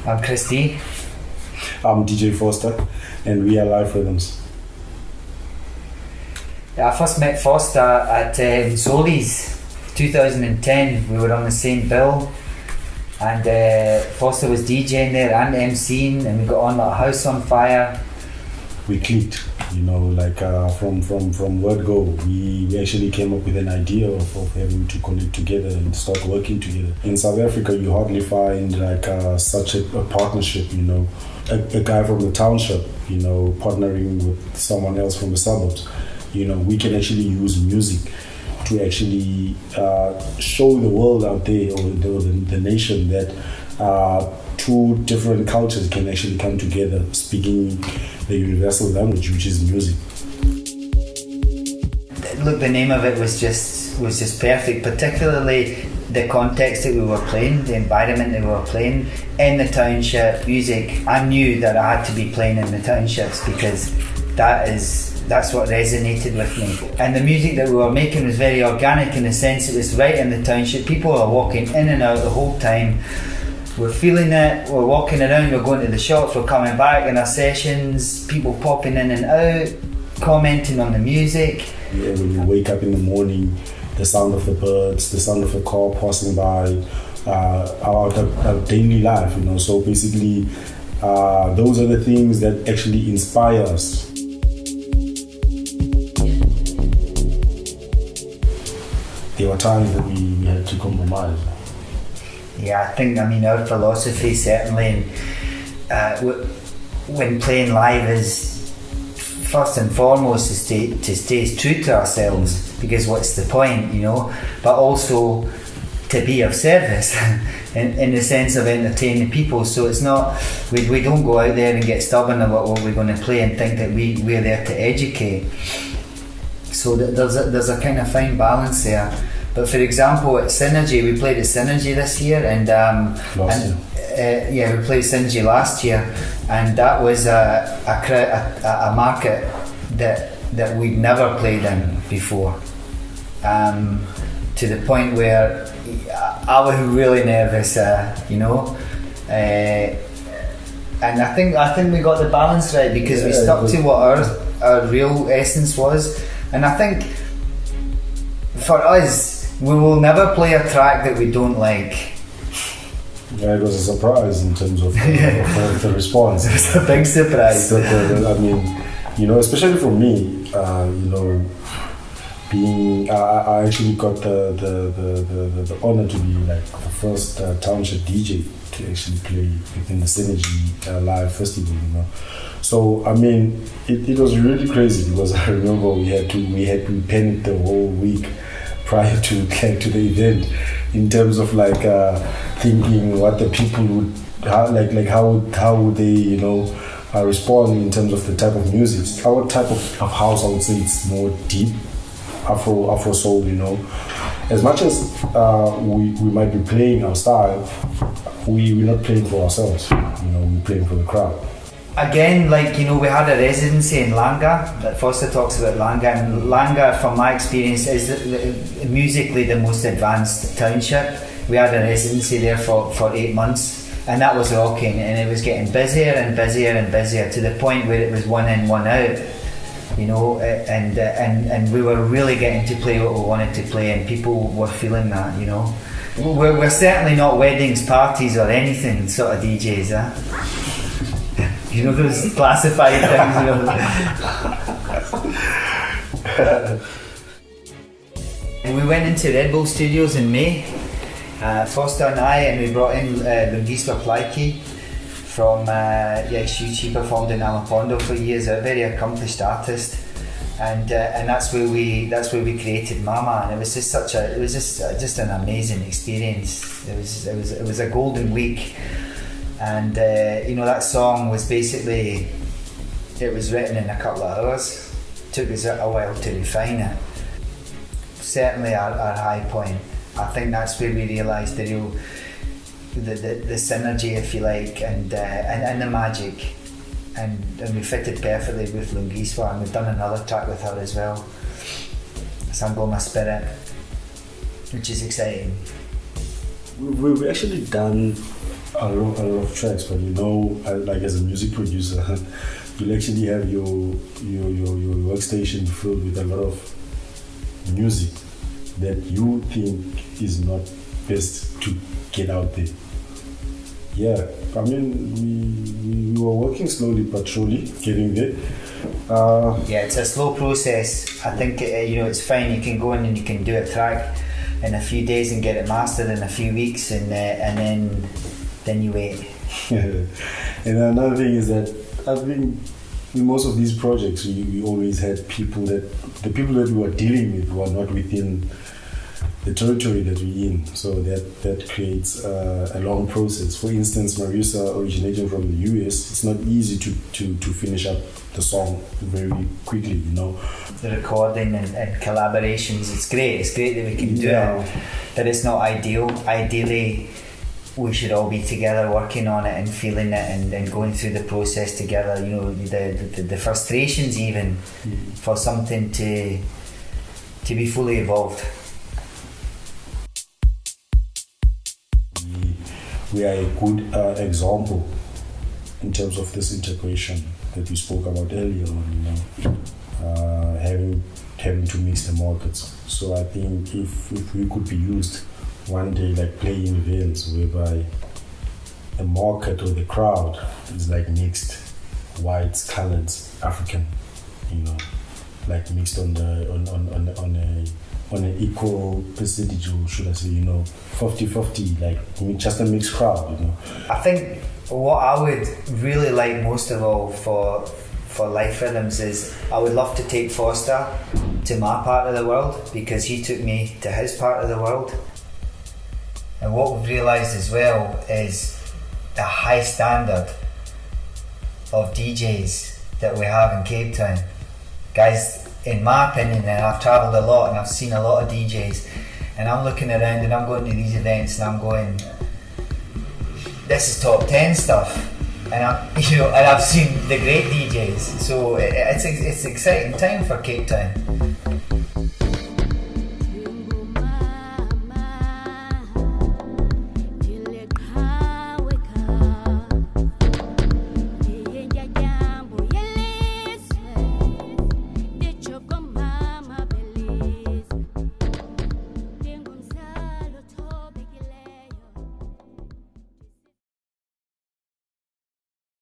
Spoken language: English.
I'm Chris D. I'm Deejay Fosta, and we are Live Rhythms. I first met Fosta at Zoli's 2010. We were on the same bill, and Fosta was DJing there and MCing, and we got on like a house on fire. We clicked, from word go. We actually came up with an idea of having to connect together and start working together. In South Africa, you hardly find such a partnership, a guy from the township, partnering with someone else from the suburbs. We can actually use music to actually show the world out there, or the nation, that two different cultures can actually come together speaking the universal language, which is music. Look, the name of it was just perfect, particularly the context that we were playing, the environment that we were playing in the township music. I knew that I had to be playing in the townships because that's what resonated with me. And the music that we were making was very organic in the sense it was right in the township. People are walking in and out the whole time. We're feeling it, we're walking around, we're going to the shops, we're coming back in our sessions, people popping in and out, commenting on the music. Yeah, when you wake up in the morning, the sound of the birds, the sound of the car passing by, our daily life, So basically, those are the things that actually inspire us. There were times that we had to compromise. Yeah, I think, our philosophy certainly, when playing live, is first and foremost to stay true to ourselves, because what's the point, but also to be of service in the sense of entertaining people. So it's not, we don't go out there and get stubborn about what we're going to play and think that we're there to educate. So there's a kind of fine balance there. But for example, at Synergy, we played at Synergy this year, and we played Synergy last year, and that was a market that we'd never played in before, to the point where I was really nervous, and I think we got the balance right, because we stuck to what our real essence was. And I think for us, we will never play a track that we don't like. Yeah, it was a surprise in terms of the response. It was a big surprise. Especially for me, being I actually got the honor to be like the first township DJ to actually play within the Synergy live festival. So it was really crazy, because I remember we panicked the whole week prior to the event, in terms of thinking what the people would how would they respond in terms of the type of music. Our type of house, I would say, it's more deep Afro soul. As much as we might be playing our style, we're not playing for ourselves. We're playing for the crowd. Again, we had a residency in Langa, that Fosta talks about Langa, and Langa, from my experience, is musically the most advanced township. We had a residency there for 8 months, and that was rocking, and it was getting busier and busier and busier, to the point where it was one in, one out, and we were really getting to play what we wanted to play, and people were feeling that, We're certainly not weddings, parties, or anything sort of DJs, those classified things, And we went into Red Bull Studios in May, Fosta and I, and we brought in Lungiswa Plaiki from, she performed in Amapondo for years, a very accomplished artist, and that's where we created Mama, and it was just an amazing experience. It was a golden week. And that song was basically, it was written in a couple of hours. It took us a while to refine it. Certainly our high point. I think that's where we realised the synergy, if you like, and the magic. And we fitted perfectly with Lungiswa, and we've done another track with her as well, Sangoma Spirit, which is exciting. We've actually done a lot of tracks, but you know, like as a music producer, you'll actually have your workstation filled with a lot of music that you think is not best to get out there. Yeah, I mean, we were working slowly but surely, getting there. Yeah, it's a slow process. I think it's fine. You can go in and you can do a track in a few days and get it mastered in a few weeks, and then you wait. And another thing is that I've been in most of these projects. We always had the people that we were dealing with were not within the territory that we're in, so that creates a long process. For instance, Marisa, originating from the US, it's not easy to finish up the song very quickly, you know. The recording and collaborations, it's great that we can do it, but it's not ideal. Ideally, we should all be together working on it and feeling it and going through the process together, you know, the frustrations even for something to be fully evolved. We are a good example in terms of this integration that we spoke about earlier on, you know, having to mix the markets. So I think if we could be used one day, like playing events whereby the market or the crowd is like mixed, whites, coloreds, African, you know, like mixed on an equal percentage, or should I say, you know, 50-50, like just a mixed crowd, you know. I think what I would really like most of all for Life Rhythms is I would love to take Fosta to my part of the world, because he took me to his part of the world. And what we've realised as well is the high standard of DJs that we have in Cape Town. Guys, in my opinion, and I've travelled a lot and I've seen a lot of DJs, and I'm looking around and I'm going to these events and I'm going, this is top 10 stuff, and I've seen the great DJs. So it's an exciting time for Cape Town.